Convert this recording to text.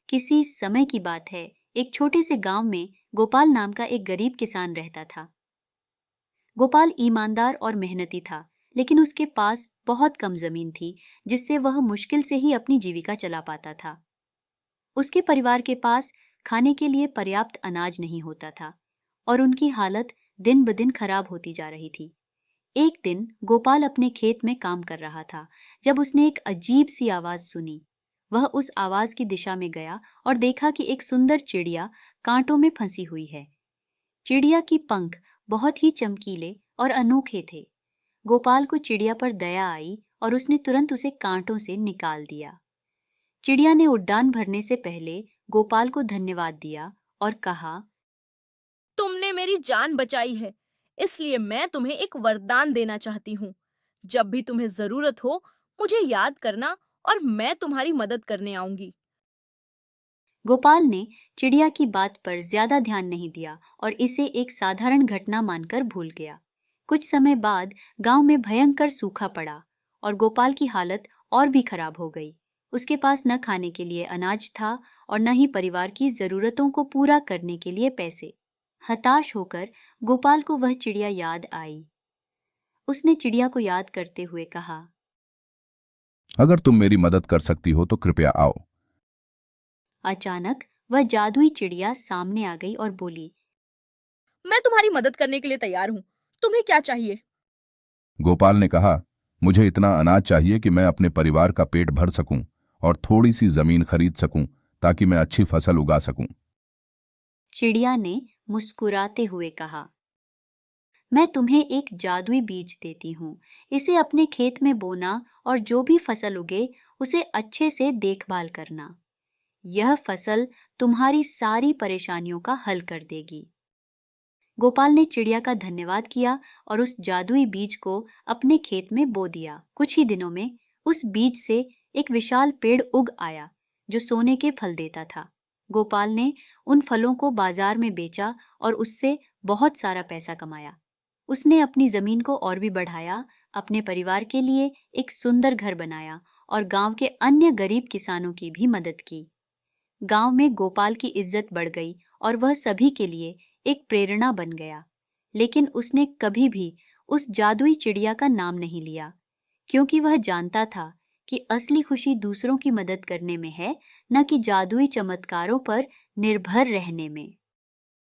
किसी समय की बात है, एक छोटे से गांव में गोपाल नाम का एक गरीब किसान रहता था। गोपाल ईमानदार और मेहनती था, लेकिन उसके पास बहुत कम जमीन थी, जिससे वह मुश्किल से ही अपनी जीविका चला पाता था। उसके परिवार के पास खाने के लिए पर्याप्त अनाज नहीं होता था और उनकी हालत दिन ब दिन खराब होती जा रही थी। एक दिन गोपाल अपने खेत में काम कर रहा था जब उसने एक अजीब सी आवाज सुनी। वह उस आवाज की दिशा में गया और देखा कि एक सुंदर चिड़िया कांटों में फंसी हुई है। चिड़िया की पंख बहुत ही चमकीले और अनोखे थे। गोपाल को चिड़िया पर दया आई और उसने तुरंत उसे कांटों से निकाल दिया। चिड़िया ने उड़ान भरने से पहले गोपाल को धन्यवाद दिया और कहा, तुमने मेरी जान बचाई है, इसलिए मैं तुम्हें एक वरदान देना चाहती हूँ। जब भी तुम्हें जरूरत हो, मुझे याद करना और मैं तुम्हारी मदद करने आऊंगी। गोपाल ने चिड़िया की बात पर ज्यादा ध्यान नहीं दिया और इसे एक साधारण घटना मानकर भूल गया। कुछ समय बाद गांव में भयंकर सूखा पड़ा और गोपाल की हालत और भी खराब हो गई। उसके पास न खाने के लिए अनाज था और न ही परिवार की जरूरतों को पूरा करने के लिए पैसे। हताश होकर गोपाल को वह चिड़िया याद आई। उसने चिड़िया को याद करते हुए कहा, अगर तुम मेरी मदद कर सकती हो तो कृपया आओ। अचानक वह जादुई चिड़िया सामने आ गई और बोली, मैं तुम्हारी मदद करने के लिए तैयार हूँ। तुम्हें क्या चाहिए? गोपाल ने कहा, मुझे इतना अनाज चाहिए कि मैं अपने परिवार का पेट भर सकूं और थोड़ी सी जमीन खरीद सकूं ताकि मैं अच्छी फसल उगा सकूं। चिड़िया ने मुस्कुराते हुए कहा, मैं तुम्हें एक जादुई बीज देती हूँ। इसे अपने खेत में बोना और जो भी फसल उगे उसे अच्छे से देखभाल करना। यह फसल तुम्हारी सारी परेशानियों का हल कर देगी। गोपाल ने चिड़िया का धन्यवाद किया और उस जादुई बीज को अपने खेत में बो दिया। कुछ ही दिनों में उस बीज से एक विशाल पेड़ उग आया जो सोने के फल देता था। गोपाल ने उन फलों को बाजार में बेचा और उससे बहुत सारा पैसा कमाया। उसने अपनी जमीन को और भी बढ़ाया, अपने परिवार के लिए एक सुंदर घर बनाया और गांव के अन्य गरीब किसानों की भी मदद की। गांव में गोपाल की इज्जत बढ़ गई और वह सभी के लिए एक प्रेरणा बन गया। लेकिन उसने कभी भी उस जादुई चिड़िया का नाम नहीं लिया, क्योंकि वह जानता था कि असली खुशी दूसरों की मदद करने में है, न कि जादुई चमत्कारों पर निर्भर रहने में।